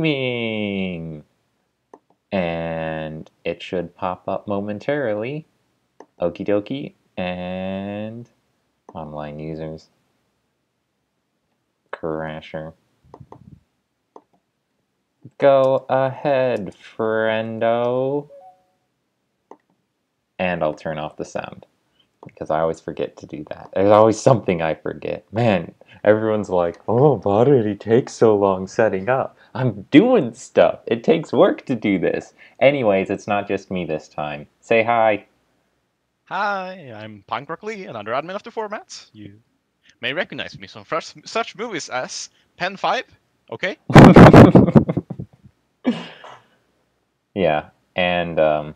Streaming! And it should pop up momentarily. Okie dokie. And online users. Crasher. Go ahead, friendo. And I'll turn off the sound, because I always forget to do that. There's always something I forget. Man, everyone's like, oh, why did he take so long setting up? I'm doing stuff. It takes work to do this. Anyways, it's not just me this time. Say hi. Hi, I'm Punk Rock Lee, another admin of the format. You may recognize me from such movies as Pen 5, okay? Yeah, and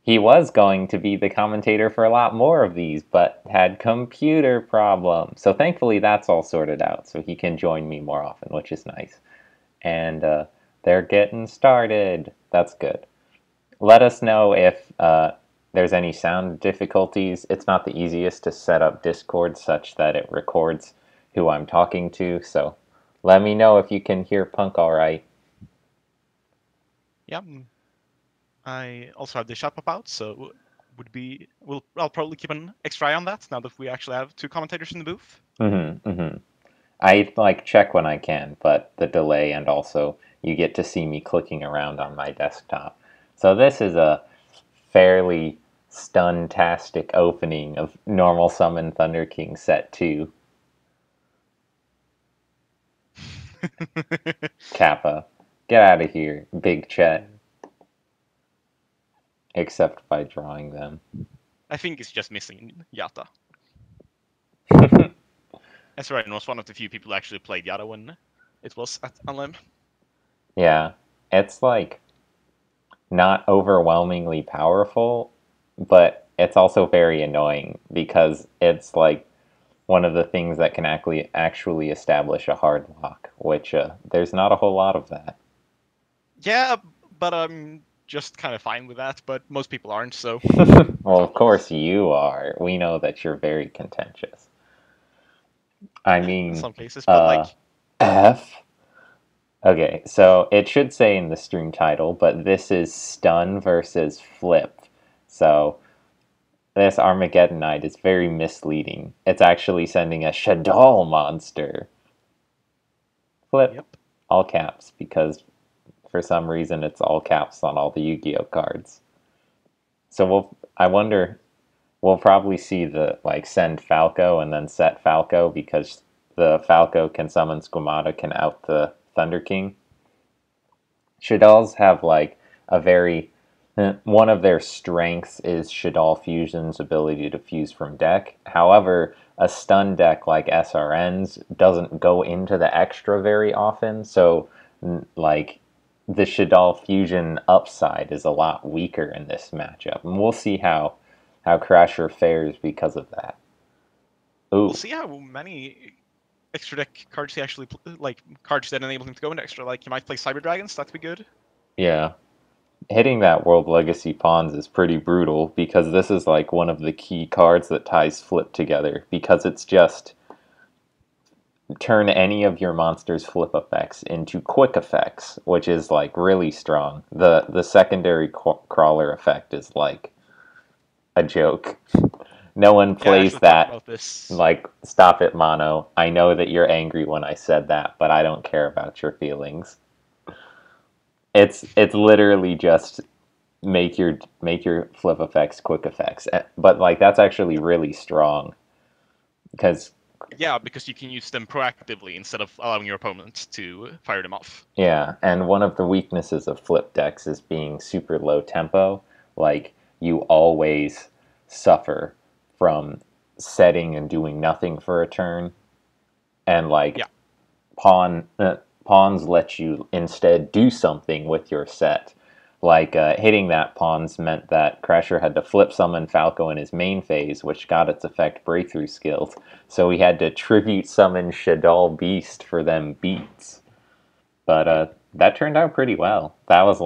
he was going to be the commentator for a lot more of these, but had computer problems. So thankfully that's all sorted out, so he can join me more often, which is nice. And they're getting started. That's good. Let us know if there's any sound difficulties. It's not the easiest to set up Discord such that it records who I'm talking to, so let me know if you can hear Punk all right. Yeah, I also have the chat pop out, so I'll probably keep an extra eye on that now that we actually have two commentators in the booth. I check when I can, but the delay, and also you get to see me clicking around on my desktop. So this is a fairly stuntastic opening of Normal Summon Thunder King Set 2. Kappa. Get out of here, Big Chet. Except by drawing them. I think it's just missing Yata. That's right, and was one of the few people who actually played Yata when it was at Unlim. Yeah, it's not overwhelmingly powerful, but it's also very annoying because it's one of the things that can actually establish a hard lock, which there's not a whole lot of that. Yeah, but I'm just kind of fine with that, but most people aren't, so... Well, of course you are. We know that you're very contentious. I mean, in some cases, but F? Okay, so it should say in the stream title, but this is Stun versus Flip. So this Armageddonite is very misleading. It's actually sending a Shaddoll monster. Flip. Yep. All caps, because for some reason it's all caps on all the Yu-Gi-Oh cards. So I wonder, we'll probably see the send Falco and then set Falco, because the Falco can summon Squamata, can out the Thunder King. Shaddolls have a very... One of their strengths is Shaddol Fusion's ability to fuse from deck. However, a stun deck like SRN's doesn't go into the extra very often, so the Shaddol Fusion upside is a lot weaker in this matchup. And we'll see how Crasher fares because of that. Ooh. We'll see how many extra deck cards he actually cards that enable him to go into extra. He might play Cyber Dragons, that'd be good. Yeah. Hitting that World Legacy Pawns is pretty brutal, because this is one of the key cards that ties Flip together, because it's just turn any of your monster's flip effects into quick effects, which is really strong. The secondary crawler effect is a joke. No one plays that. Stop it, Mono. I know that you're angry when I said that, but I don't care about your feelings. It's literally just make your flip effects quick effects, but that's actually really strong, because because you can use them proactively instead of allowing your opponent to fire them off. Yeah, and one of the weaknesses of flip decks is being super low tempo. You always suffer from setting and doing nothing for a turn, and pawns let you instead do something with your set. Hitting that pawns meant that Crasher had to flip summon Falco in his main phase, which got its effect breakthrough skills, so he had to tribute summon Shaddol Beast for them beats. But that turned out pretty well. That was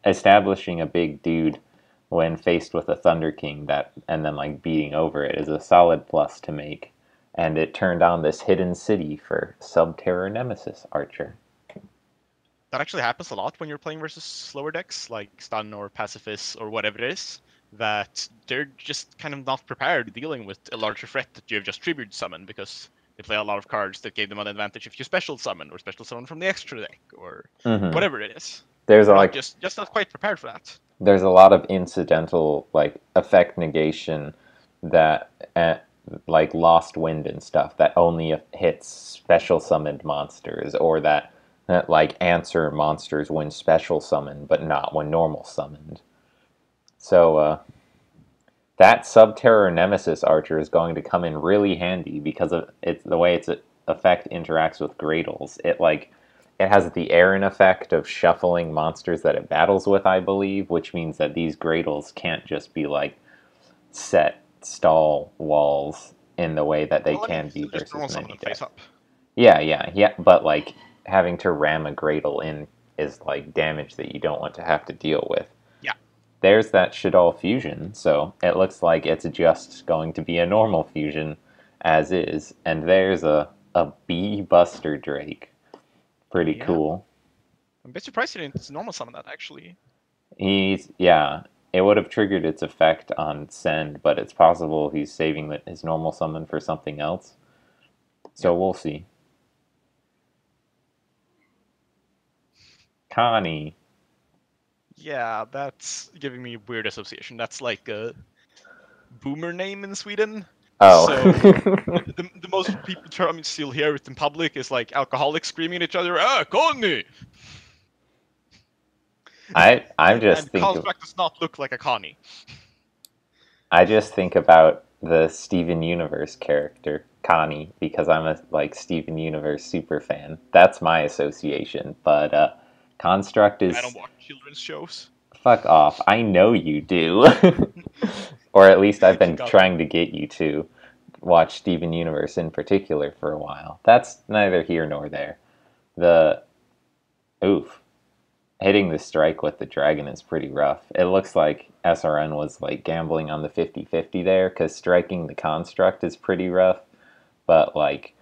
establishing a big dude when faced with a Thunder King, and then beating over it is a solid plus to make. and it turned on this hidden city for Subterror Nemesis Archer. That actually happens a lot when you're playing versus slower decks, like Stun or Pacifist or whatever it is, that they're just kind of not prepared dealing with a larger threat that you have just tribute summon because they play a lot of cards that gave them an advantage if you special summon or special summon from the extra deck or whatever it is. There's They're not like just not quite prepared for that. there's a lot of incidental like effect negation that like Lost Wind and stuff that only hits special summoned monsters, or that like answer monsters when special summoned but not when normal summoned. So that Subterror Nemesis Archer is going to come in really handy because of the way its effect interacts with Gradles. It has the Aaron effect of shuffling monsters that it battles with, I believe, which means that these Gradles can't just be like set stall walls in the way that they Well, I mean, can be still just normal versus summon many them face decks. up. Yeah, but like having to ram a Gradle in is like damage that you don't want to have to deal with. Yeah. There's that Shaddoll fusion, so it looks like it's just going to be a normal fusion as is, and there's a Bee Buster Drake. Pretty Yeah. cool. I'm a bit surprised he didn't normal summon that, actually. Yeah, it would have triggered its effect on send, but it's possible he's saving his normal summon for something else. So Yep. we'll see. Connie. Yeah, that's giving me a weird association. That's like a boomer name in Sweden. Oh. So the most people term you still hear it in public is like alcoholics screaming at each other, "Ah, Connie!" I'm just And thinking. Construct does not look like a Connie. I just think about the Steven Universe character, Connie, because I'm a like Steven Universe super fan. That's my association. But Construct I don't is watch children's shows. fuck off. I know you do. Or at least I've been Got trying to get you to watch Steven Universe in particular for a while. That's neither here nor there. The oof. Hitting the strike with the dragon is pretty rough. It looks like SRN was like gambling on the 50-50 there, because striking the construct is pretty rough, but like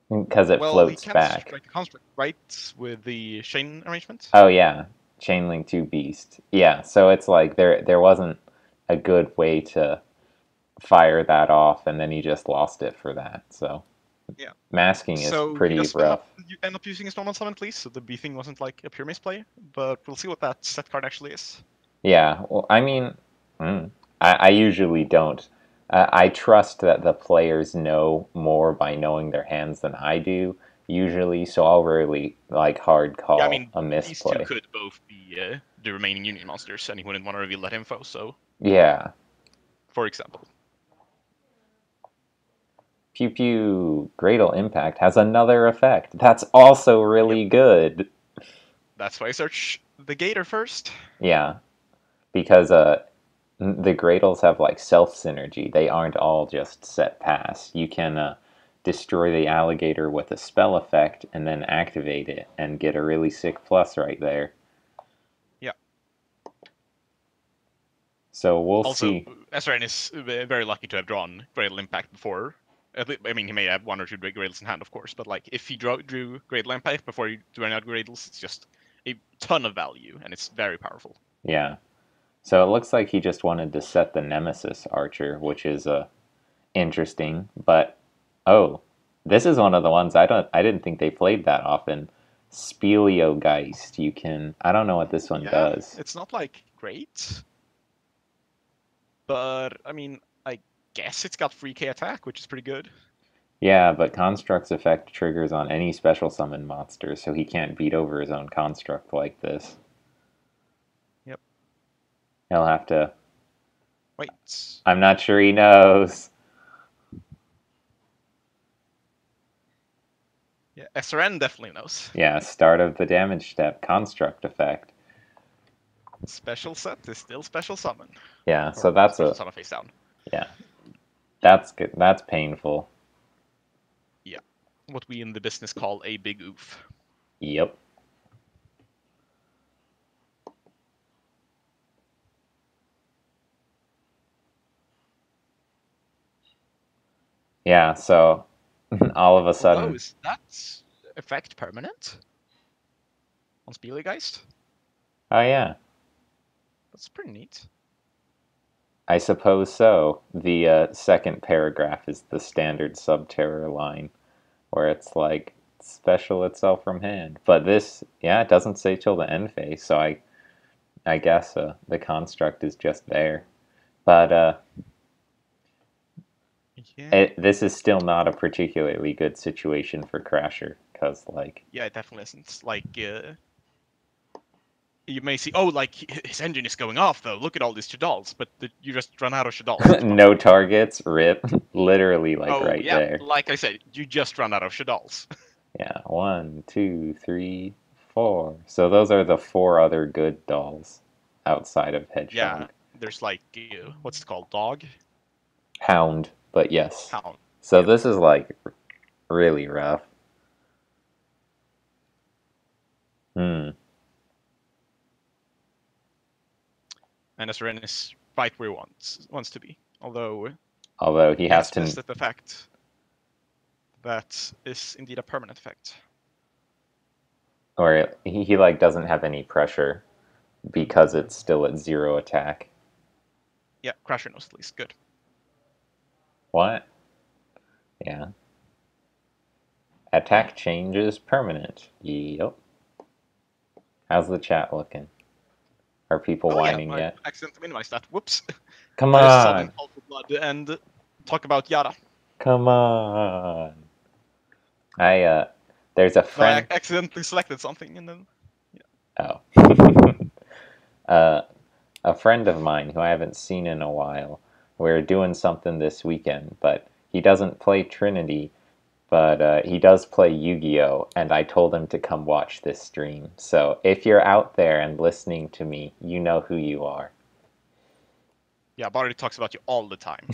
because it Well, he floats can't back. strike the construct, right? With the chain arrangement. Oh yeah, Chainlink 2 Beast. Yeah, so it's like there wasn't a good way to fire that off, and then he just lost it for that. So Yeah. masking is So he pretty does rough. end up using his normal summon, please. So the B thing wasn't like a pure misplay, but we'll see what that set card actually is. Yeah, well, I mean, I usually don't. I trust that the players know more by knowing their hands than I do, usually, so I'll really like hard Yeah, I call mean a these two misplay. could both be the remaining Union monsters, and he wouldn't want to reveal that info. So, Yeah. for example, Pew Pew Gradle Impact has another effect. That's also yep, really good. that's why I search the Gator first. Yeah, because the Gradles have like self synergy. They aren't all just set pass. You can destroy the alligator with a spell effect and then activate it and get a really sick plus right there. Yeah. So we'll Also, see. SRN is very lucky to have drawn Gradle Impact before. I mean, he may have one or two Gradles in hand, of course, but like if he drew Gradle Impact before you do any other Gradles, it's just a ton of value, and it's very powerful. Yeah. So it looks like he just wanted to set the Nemesis Archer, which is interesting. But oh, this is one of the ones I didn't think they played that often. Speleogeist. You can I don't know what this one Yeah, does. it's not like great, but I mean, I guess it's got 3k attack, which is pretty good. Yeah, but Construct's effect triggers on any special summon monster, so he can't beat over his own Construct like this. Yep. He'll have to. Wait. I'm not sure he knows. Yeah, SRN definitely knows. Yeah, start of the damage step, Construct effect. Special set is still special summon. Yeah, so Or that's special a. summon face down. Yeah, that's good. That's painful. Yeah. What we in the business call a big oof. Yep. Yeah, so all of a Although, sudden, is that effect permanent on Spielegeist? oh yeah, That's pretty neat. I suppose so. The second paragraph is the standard subterror line, where it's like special itself from hand. But this, yeah, it doesn't say till the end phase, so I guess the construct is just there. But Yeah. this is still not a particularly good situation for Crasher, because like Yeah, it definitely isn't. Like, you may see, oh, like his engine is going off though. Look at all these Shadals, but you just run out of Shadals to no fire. targets, rip, literally like Oh right yeah, there. like I said, you just run out of Shadals. Yeah, one, two, three, four. So those are the four other good dolls outside of Yeah, Hedgehog. there's like, what's it called? Dog? Hound, but yes. Hound. So Yeah. this is like really rough. Hmm. And SRN is right where he wants to be. Although Although he he has has to, tested the fact that is indeed a permanent effect. or he like doesn't have any pressure because it's still at zero attack. Yeah, Crasher knows at least. Good. What? Yeah. Attack changes permanent. Yep. How's the chat looking? Are people Oh yeah, whining I yet? accidentally minimized that. Whoops. Come That is sudden on! call for blood and talk about Yara. Come on! I there's a No, I friend. accidentally selected something and then Oh. uh, a friend of mine who I haven't seen in a while. We're doing something this weekend, but he doesn't play Trinity, but he does play Yu-Gi-Oh! And I told him to come watch this stream. So if you're out there and listening to me, you know who you are. yeah, Barry talks about you all the time.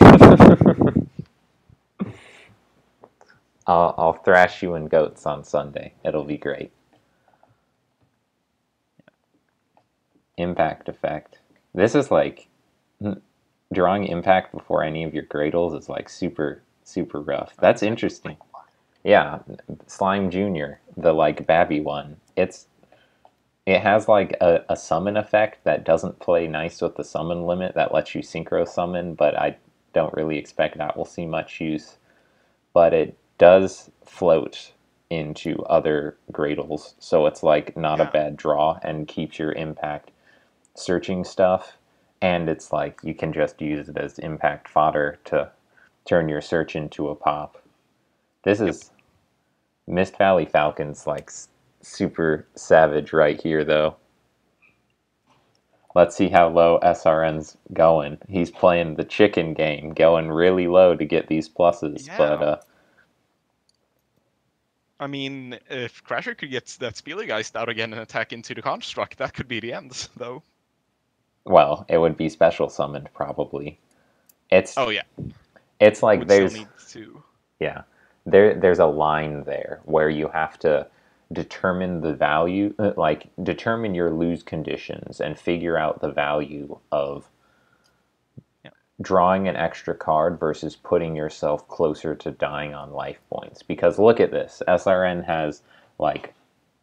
I'll thrash you in goats on Sunday. It'll be great. Impact effect. This is like drawing impact before any of your Gradles is like super rough. That's interesting. Yeah, Slime Junior, the like Babby one. It has like a summon effect that doesn't play nice with the summon limit that lets you synchro summon, but I don't really expect that will see much use. But it does float into other Gradles, so it's like not a Yeah. bad draw and keeps your impact searching stuff, and it's like you can just use it as impact fodder to turn your search into a pop. This Yep. is Mist Valley Falcon's like super savage right here though. Let's see how low SRN's going. He's playing the chicken game, going really low to get these pluses, but Yeah. I mean, if Crasher could get that Spielegeist out again and attack into the construct, that could be the end, though. well, it would be special summoned probably. It's Oh yeah, it's like would still there's need to. yeah. There's a line there where you have to determine the value, like determine your lose conditions and figure out the value of Yeah. drawing an extra card versus putting yourself closer to dying on life points. Because look at this. SRN has like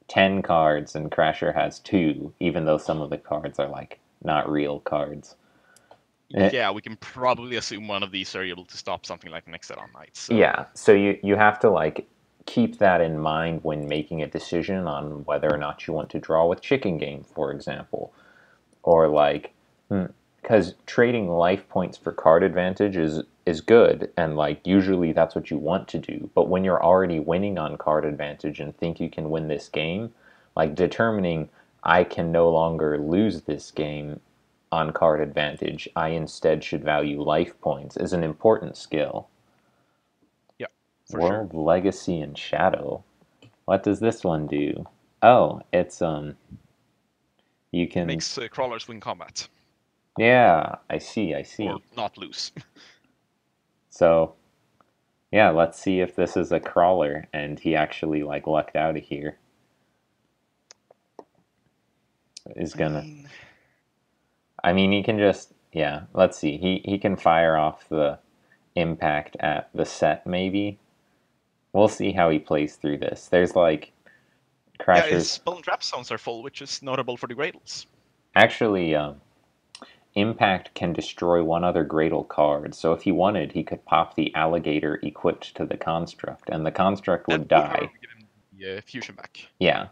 10 cards and Crasher has 2, even though some of the cards are like not real cards. Yeah, we can probably assume one of these are able to stop something like an Exodon Knight. So Yeah, so you have to like keep that in mind when making a decision on whether or not you want to draw with chicken game, for example, or like because trading life points for card advantage is good, and like usually that's what you want to do. But when you're already winning on card advantage and think you can win this game, like determining I can no longer lose this game on card advantage, I instead should value life points is an important skill. yeah, for sure. World Legacy and Shadow. What does this one do? Oh, it's you can Makes crawlers win combat yeah, I or see. not lose. So, yeah, let's see if this is a crawler and he actually like lucked out of here. Is I gonna mean, I mean he can just yeah, let's see. He can fire off the impact at the set, maybe. We'll see how he plays through this. There's like Yeah, his Crasher's. spell and trap zones are full, which is notable for the Gradles. Actually, Impact can destroy one other Gradle card, so if he wanted, he could pop the alligator equipped to the construct, and the construct That would would, however, die. give him the fusion back. Yeah.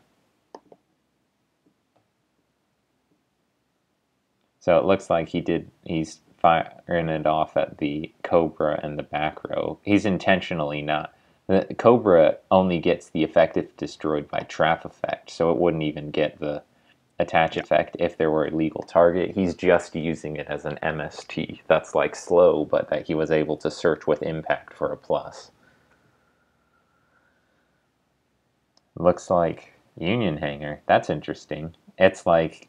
So it looks like he's firing it off at the Cobra and the back row. He's intentionally not. The Cobra only gets the effective destroyed by trap effect, so it wouldn't even get the attach Yeah. effect if there were a legal target. He's just using it as an MST. That's like slow, but that he was able to search with impact for a plus. Looks like Union Hanger. That's interesting. It's like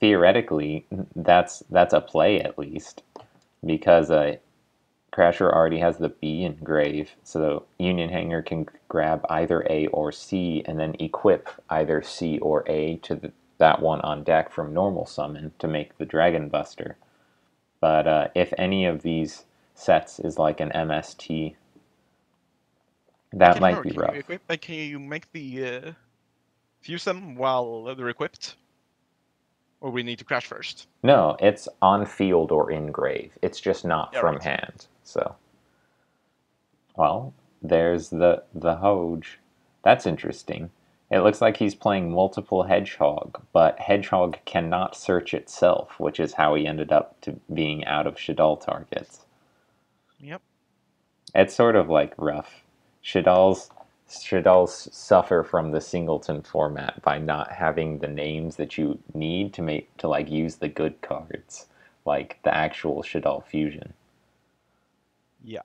theoretically that's a play at least because Crasher already has the B in Grave, so Union Hanger can grab either A or C and then equip either C or A to that one on deck from normal summon to make the Dragon Buster. But if any of these sets is like an MST, I that can't might remember. be Can you rough. equip? Can you make the fuse them while they're equipped, or we need to crash first? No, it's on field or in Grave. It's just not Yeah, from right. hand. So, well, there's the Hoge. That's interesting. It looks like he's playing multiple Hedgehog, but Hedgehog cannot search itself, which is how he ended up to being out of Shadal targets. Yep. It's sort of like rough. Shadal's suffer from the singleton format by not having the names that you need to make to like use the good cards, like the actual Shadal fusion. Yeah.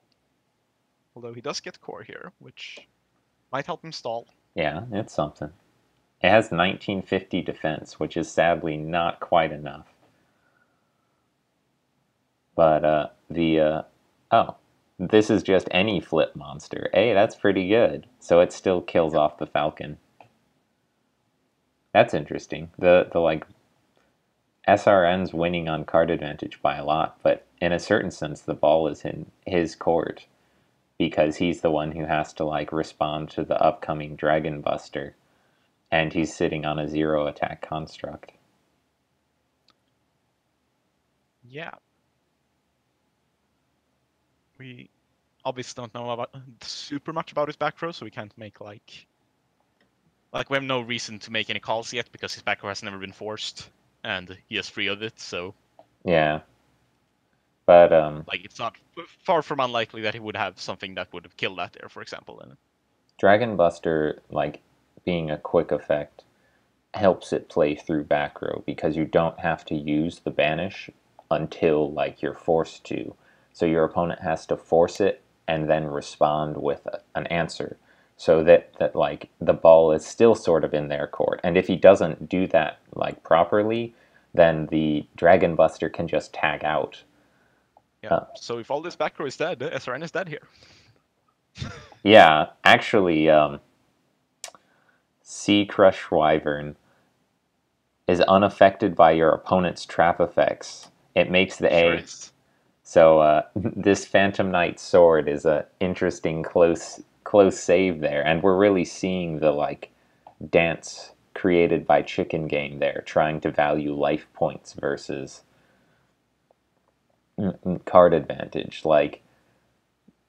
Although he does get core here, which might help him stall. Yeah, it's something. It has 1950 defense, which is sadly not quite enough. But oh, this is just any flip monster. Hey, that's pretty good. So it still kills off the Falcon. That's interesting. The like SRN's winning on card advantage by a lot, but in a certain sense, the ball is in his court because he's the one who has to like respond to the upcoming Dragon Buster, and he's sitting on a 0 attack construct. Yeah. We obviously don't know about super much about his back row, so we can't make like we have no reason to make any calls yet because his back row has never been forced and he is free of it. So Yeah, but like it's not far from unlikely that he would have something that would have killed that there, for example. And Dragon Buster, like being a quick effect, helps it play through back row because you don't have to use the banish until like you're forced to. So your opponent has to force it and then respond with an answer. So that like the ball is still sort of in their court. And if he doesn't do that like properly, then the Dragon Buster can just tag out. yeah, so if all this back row is dead, SRN is dead here. Yeah, actually, Sea Crush Wyvern is unaffected by your opponent's trap effects. It makes the Sure A. is. So this Phantom Knight sword is a interesting close save there, and we're really seeing the like dance created by Chicken Game there, trying to value life points versus card advantage. Like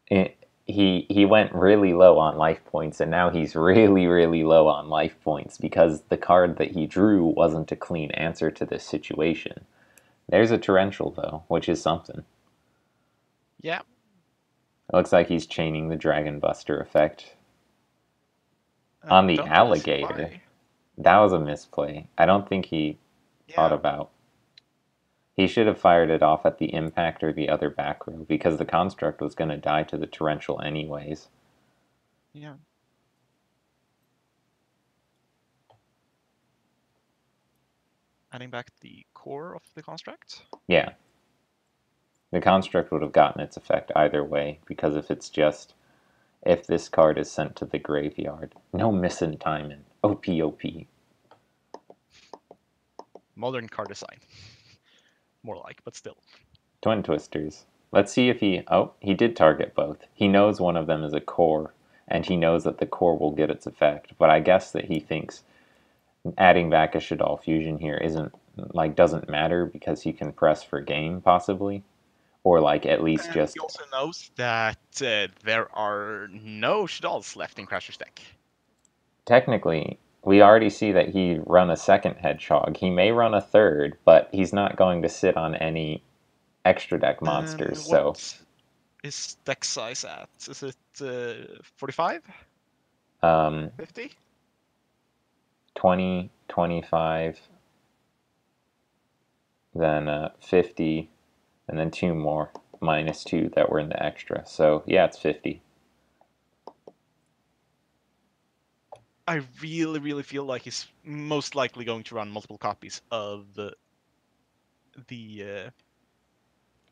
he went really low on life points, and now he's really low on life points because the card that he drew wasn't a clean answer to this situation. There's a torrential though, which is something. Yeah. It looks like he's chaining the Dragon Buster effect on I the don't really see alligator. why. That was a misplay. I don't think he thought Yeah. about. He should have fired it off at the impact or the other back row because the construct was going to die to the torrential anyways. Yeah. Adding back the core of the construct. Yeah. The construct would have gotten its effect either way because if this card is sent to the graveyard, no missing timing. OP. Modern card design. More like, but still. Twin Twisters. Let's see if he... Oh, he did target both. He knows one of them is a core, and he knows that the core will get its effect. But I guess that he thinks adding back a Shaddoll Fusion here doesn't matter because he can press for game, possibly. Or, at least And he just... also knows that there are no Shaddolls left in Crasher's deck. Technically, we already see that he run a second Hedgehog. He may run a third, but he's not going to sit on any extra deck monsters, so... What is deck size at? Is it 45? Um, 50? 20, 25, then 50, and then 2 more, minus 2 that were in the extra. So, yeah, it's 50. I really, really feel like he's most likely going to run multiple copies of the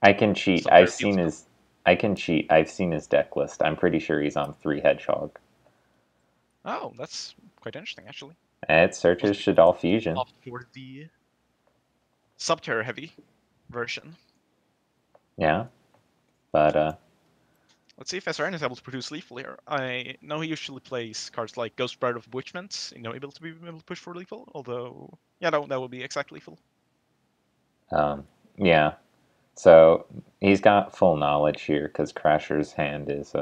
I can cheat. Subterra Field Spell. I can cheat. I've seen his deck list. I'm pretty sure he's on 3 Hedgehog. Oh, that's quite interesting, actually. It searches Shaddoll Fusion. Opt for the Subterra heavy version. Yeah, but Let's see if SRN is able to produce lethal here. I know he usually plays cards like Ghost Bride of Bewitchment, able to push for lethal, although, yeah, no, that would be exact lethal. yeah. So he's got full knowledge here because Crasher's hand is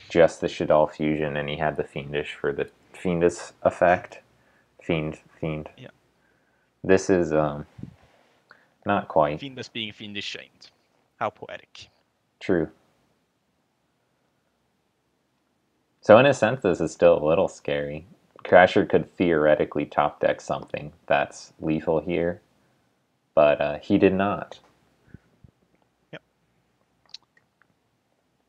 just the Shaddoll Fusion, and he had the Fiendish for the Fiendish effect. Fiend. Yeah. This is not quite. Fiendish being Fiendish shamed. How poetic. True. So in a sense, this is still a little scary. Crasher could theoretically top deck something that's lethal here, but he did not. Yep.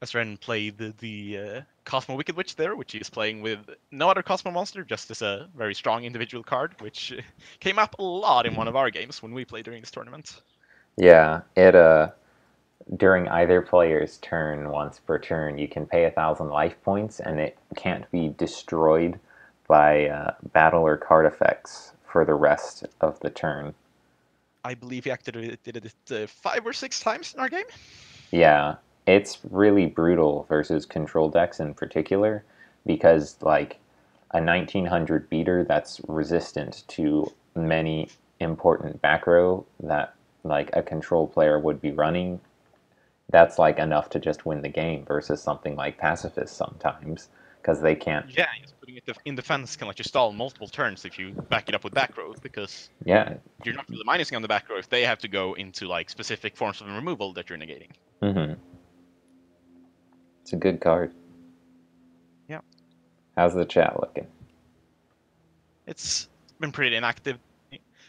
SRN played the Cosmo Wicked Witch there, which he's playing with no other Cosmo monster, just as a very strong individual card, which came up a lot in one of our games when we played during this tournament. Yeah, it during either player's turn, once per turn, you can pay 1,000 life points, and it can't be destroyed by battle or card effects for the rest of the turn. I believe he activated it 5 or 6 times in our game. Yeah, it's really brutal versus control decks in particular, because a 1900 beater that's resistant to many important back row that a control player would be running, that's enough to just win the game versus something like Pacifist sometimes, because they can't. Yeah, just putting it in defense can let you stall multiple turns if you back it up with back row, because Yeah. you're not really minusing on the back row if they have to go into specific forms of removal that you're negating. Mm-hmm. It's a good card. Yeah. How's the chat looking? It's been pretty inactive.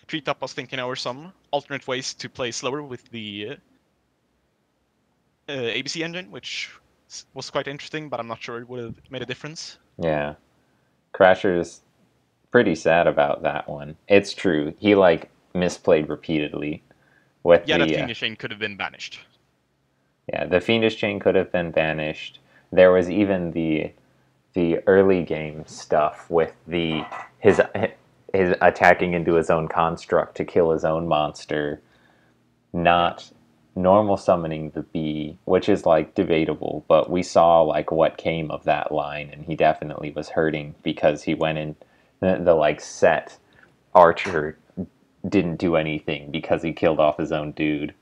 Treat Up was thinking over some alternate ways to play slower with the ABC engine, which was quite interesting, but I'm not sure it would have made a difference. Yeah. Crasher's pretty sad about that one. It's true. He misplayed repeatedly with that Fiendish Chain could have been banished. Yeah, the Fiendish Chain could have been banished. There was even the early game stuff with his attacking into his own construct to kill his own monster, not normal summoning the bee, which is debatable, but we saw what came of that line, and he definitely was hurting because he went in the set archer didn't do anything because he killed off his own dude.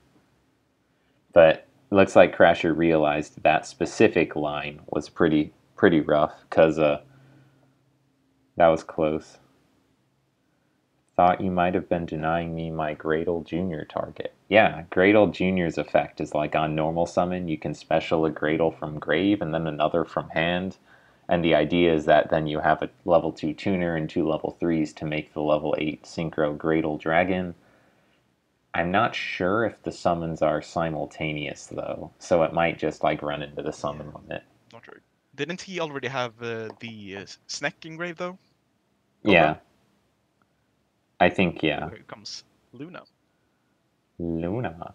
But looks like Crasher realized that specific line was pretty rough, because that was close. Thought you might have been denying me my Gradle Jr. target. Yeah, Gradle Jr.'s effect is on normal summon, you can special a Gradle from grave and then another from hand. And the idea is that then you have a level 2 tuner and 2 level 3s to make the level 8 Synchro Gradle Dragon. I'm not sure if the summons are simultaneous, though, so it might just run into the summon limit. Not sure. Didn't he already have the Sneck engrave, though? Yeah. I think, yeah. Here comes Luna. Luna.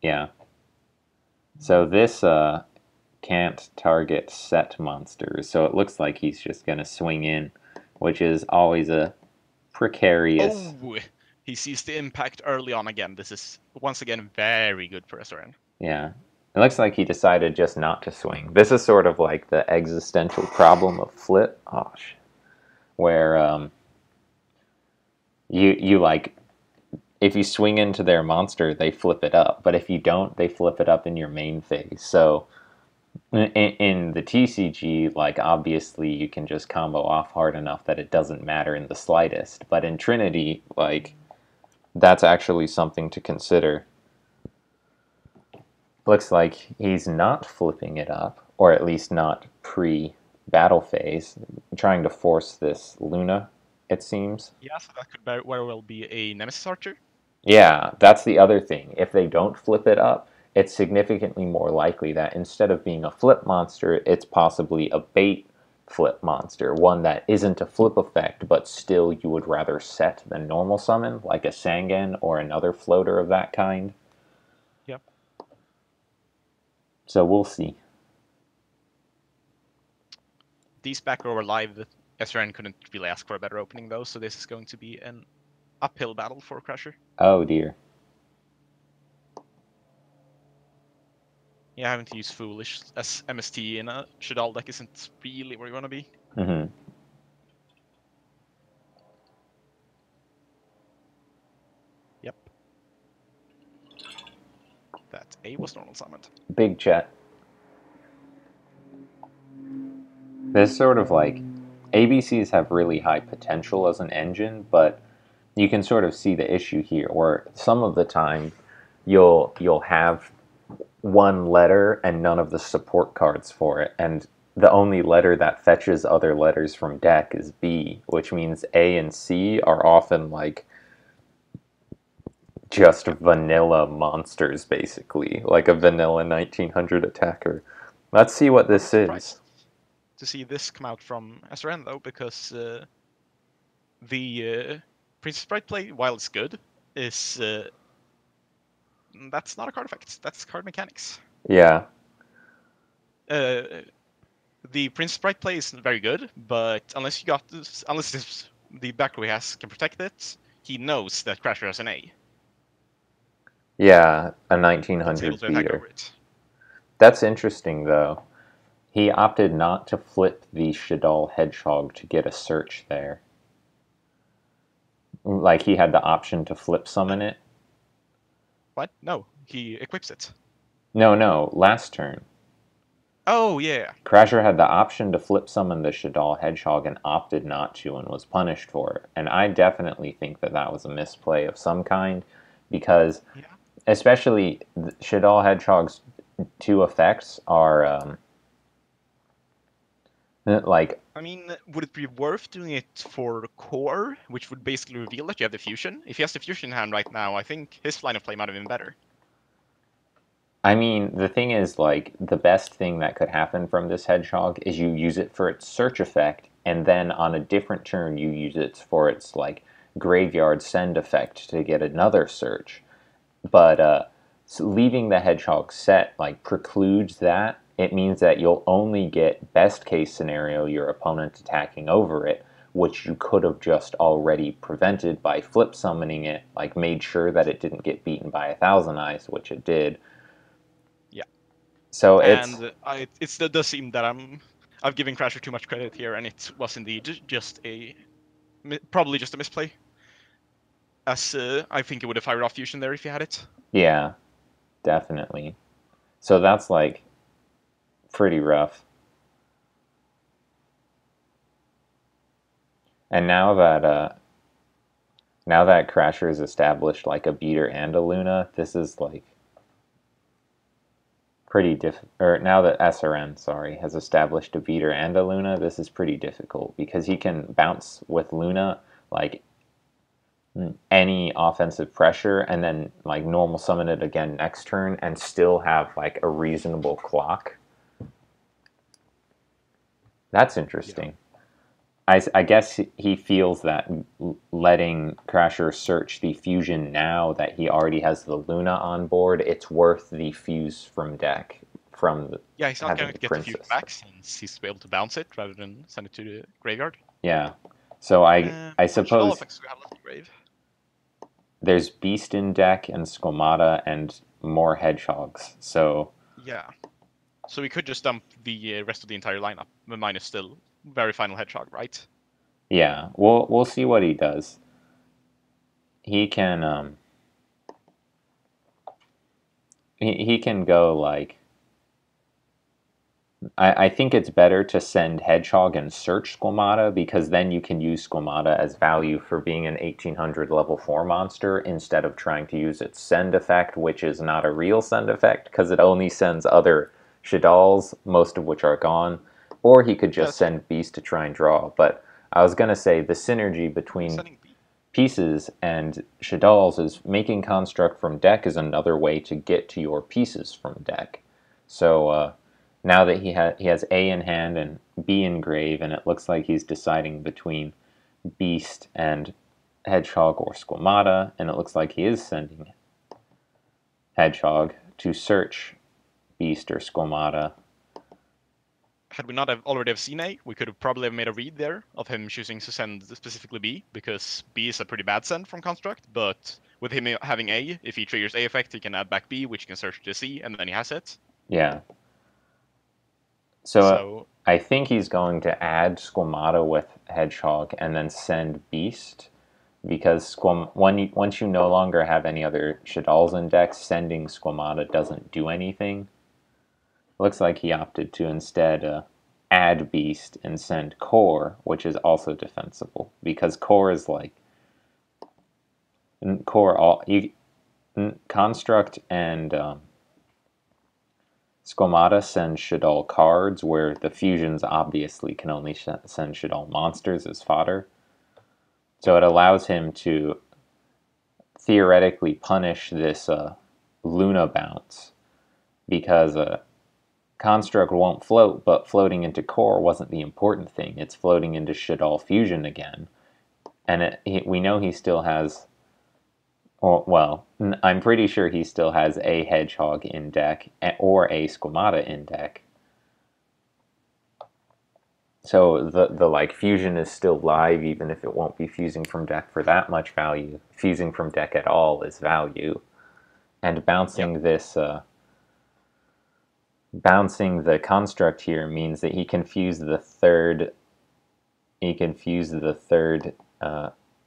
Yeah. So this can't target set monsters, so it looks like he's just going to swing in, which is always a precarious... Oh! He sees the impact early on again. This is, once again, very good for SRN. Yeah. It looks like he decided just not to swing. This is sort of like the existential problem of flip, where you like if you swing into their monster, they flip it up, but if you don't, they flip it up in your main phase. So in the TCG, like obviously you can just combo off hard enough that it doesn't matter in the slightest. But in Trinity, like that's actually something to consider. Looks like he's not flipping it up, or at least not pre-battle phase, trying to force this Luna, it seems. Yeah, so that could very well be a Nemesis Archer. Yeah, that's the other thing. If they don't flip it up, it's significantly more likely that instead of being a flip monster, it's possibly a bait flip monster, one that isn't a flip effect, but still you would rather set than normal summon, like a Sangan or another floater of that kind. Yep. So we'll see. These back over live, SRN couldn't really ask for a better opening though, so this is going to be an uphill battle for Crusher. Oh dear. Yeah, having to use Foolish as MST in a Shadal deck isn't really where you want to be. Mm-hmm. Yep. That A was normal summoned. Big chat. This sort of like ABCs have really high potential as an engine, but you can sort of see the issue here, where some of the time you'll have one letter and none of the support cards for it, and the only letter that fetches other letters from deck is B, which means A and C are often like just vanilla monsters, basically, like a vanilla 1900 attacker. Let's see what this is. To see this come out from SRN though, because the Princess Bride play, while it's good, is that's not a card effect. That's card mechanics. Yeah. The Princess Bride play is very good, but unless you got this, the back row he has can protect it, he knows that Crasher has an A. Yeah, a He's able 1900 to attack beater. over it. That's interesting, though. He opted not to flip the Shadal Hedgehog to get a search there. Like, he had the option to flip summon it. What? No, he equips it. No, last turn. Oh, yeah. Crasher had the option to flip summon the Shadal Hedgehog and opted not to and was punished for it. And I definitely think that that was a misplay of some kind, because Yeah. especially Shadal Hedgehog's two effects are like, I mean, would it be worth doing it for core, which would basically reveal that you have the fusion? If he has the fusion hand right now, I think his line of play might have been better. I mean, the thing is, like, the best thing that could happen from this hedgehog is you use it for its search effect, and then on a different turn you use it for its, like, graveyard send effect to get another search. But so leaving the hedgehog set, like, precludes that. It means that you'll only get, best case scenario, your opponent attacking over it, which you could have just already prevented by flip summoning it, like, made sure that it didn't get beaten by 1,000 Eyes, which it did. Yeah. So it does seem that I've given Crasher too much credit here, and it was indeed just probably just a misplay. As I think it would have fired off fusion there if you had it. yeah, definitely. So that's like pretty rough. And now that Crasher has established like a beater and a Luna, this is like pretty or now that SRN, sorry, has established a beater and a Luna, this is pretty difficult because he can bounce with Luna like any offensive pressure and then like normal summon it again next turn and still have like a reasonable clock. That's interesting. I guess he feels that letting Crasher search the fusion now that he already has the Luna on board, it's worth the fuse from deck from the, Yeah, he's not going to get the Princess fusion back since he's able to bounce it rather than send it to the graveyard. Yeah. So I suppose effects we have left in grave. There's Beast in deck and Skomata and more hedgehogs. So Yeah. So we could just dump the rest of the entire lineup, minus still very final Hedgehog, right? Yeah, we'll see what he does. He can he can go like I think it's better to send Hedgehog and search Squamata because then you can use Squamata as value for being an 1800 level 4 monster instead of trying to use its send effect, which is not a real send effect because it only sends other Shaddolls, most of which are gone. Or he could Yeah, just that's true. send Beast to try and draw. But I was going to say the synergy Or he's between sending B. pieces and Shaddolls is making construct from deck is another way to get to your pieces from deck. So now that he has A in hand and B in grave, and it looks like he's deciding between Beast and Hedgehog or Squamata, and it looks like he is sending Hedgehog to search Beast or Squamata. Had we not have already have seen A, we could have probably have made a read there of him choosing to send specifically B, because B is a pretty bad send from construct, but with him having A, if he triggers A effect, he can add back B, which can search to C, and then he has it. Yeah. So So, I think he's going to add Squamata with Hedgehog and then send Beast because once you no longer have any other Shaddolls in deck, sending Squamata doesn't do anything. Looks like he opted to instead add Beast and send Core, which is also defensible because Core is like Core all you Construct and Squamata send Shaddol cards, where the fusions obviously can only send Shaddol monsters as fodder. So it allows him to theoretically punish this Luna bounce because Construct won't float, but floating into Core wasn't the important thing. It's floating into Shaddol Fusion again. And we know he still has. Well, I'm pretty sure he still has a Hedgehog in deck or a Squamata in deck. So the like fusion is still live, even if it won't be fusing from deck for that much value. Fusing from deck at all is value, and yep. bouncing the construct here means that he can fuse the third. He can fuse the third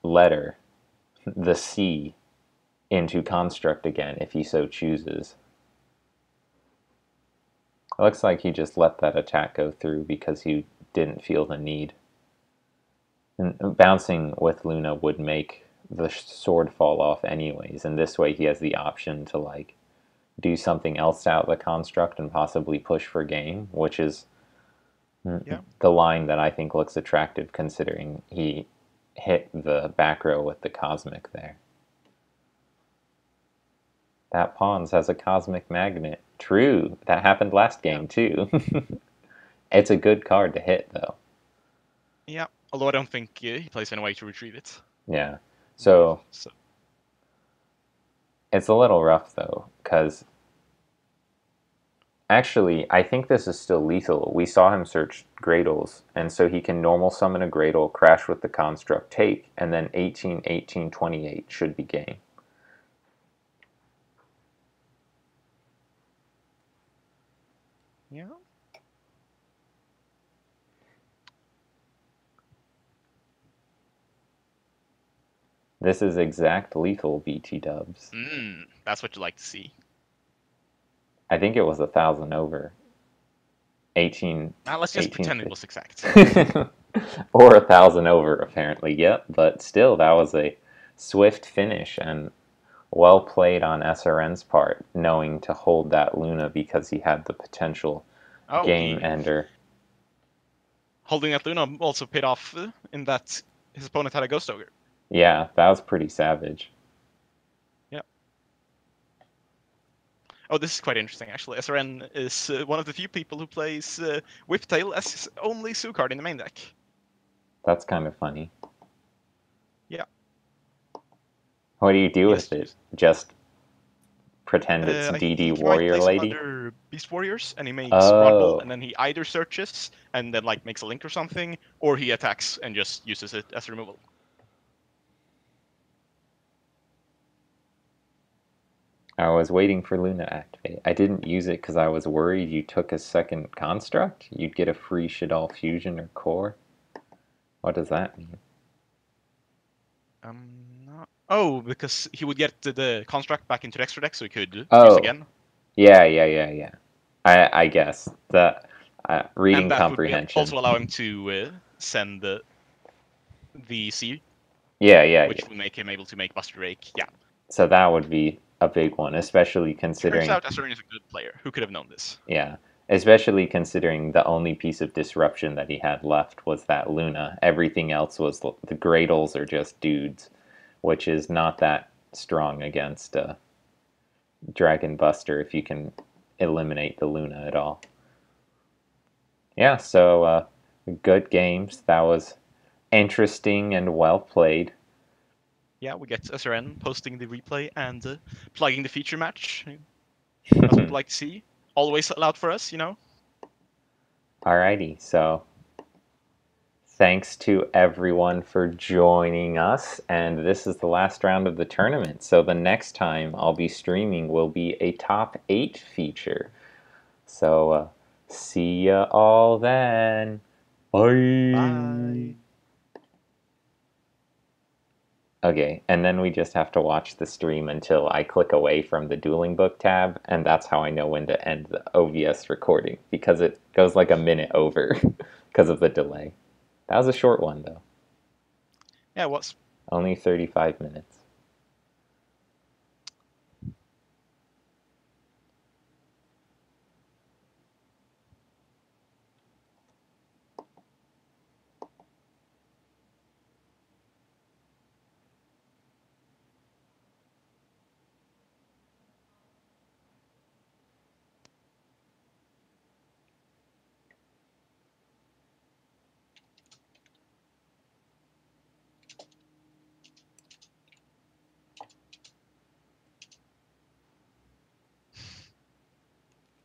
letter, the C, into construct again if he so chooses. It looks like he just let that attack go through because he didn't feel the need. And bouncing with Luna would make the sword fall off anyways, and this way he has the option to like do something else out of the construct and possibly push for game, which is Yeah. the line that I think looks attractive considering he hit the back row with the cosmic there. That pawns has a cosmic magnet. True, that happened last Yeah. game too. It's a good card to hit though. Yeah. Although I don't think he plays any way to retrieve it. Yeah. So So, it's a little rough though, because actually, I think this is still lethal. We saw him search Gradles, and so he can normal summon a Gradle, crash with the construct, take, and then 18, 18, 28 should be game. yeah. This is exact lethal BT dubs. That's what you like to see. I think it was 1,000 over. 18, Now let's just pretend it 1850. was exact. Or 1,000 over, apparently. Yep, but still, that was a swift finish and well played on SRN's part, knowing to hold that Luna because he had the potential Oh, game he ender. holding that Luna also paid off in that his opponent had a Ghost Ogre. Yeah, that was pretty savage. Yeah. Oh, this is quite interesting actually. SRN is one of the few people who plays Whiptail as his only Zoo card in the main deck. That's kind of funny. Yeah. What do you do Yes. with it? Just pretend it's I DD think he might Warrior play some Lady? other Beast Warriors, and he makes Rod Oh, and then he either searches and then like makes a link or something, or he attacks and just uses it as removal. I was waiting for Luna to activate. I didn't use it because I was worried you took a second construct. You'd get a free Shaddoll Fusion or Core. What does that mean? Not... Oh, because he would get the construct back into the extra deck, so he could use Oh, again. yeah. I guess the reading And that would comprehension. also allow him to send the VC, Yeah. which would make him able to make Buster Drake. Yeah. So that would be a big one, especially Turns considering. out Azurin is a good player. Who could have known this? Yeah, especially considering the only piece of disruption that he had left was that Luna. Everything else was the Gradles are just dudes, which is not that strong against Dragon Buster if you can eliminate the Luna at all. Yeah, so good games. That was interesting and well played. Yeah, we get SRN posting the replay and plugging the feature match. That's what we like to see. Always allowed for us, you know? Alrighty, so thanks to everyone for joining us, and this is the last round of the tournament. So the next time I'll be streaming will be a top 8 feature. So see ya all then. Bye. Bye. Okay, and then we just have to watch the stream until I click away from the dueling book tab, and that's how I know when to end the OBS recording, because it goes like a minute over because of the delay. That was a short one, though. Yeah, it was. Only 35 minutes.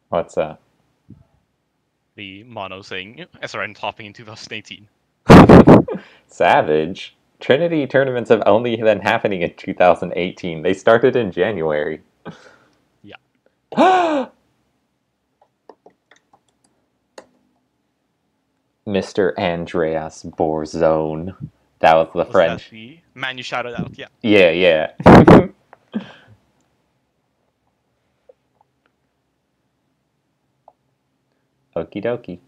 What's up? The mono saying SRN topping in 2018. Savage. Trinity tournaments have only been happening in 2018. They started in January. Yeah. Mr. Andreas Borzone. That was the French. That the man you shouted out? Yeah. Yeah. Okie dokie.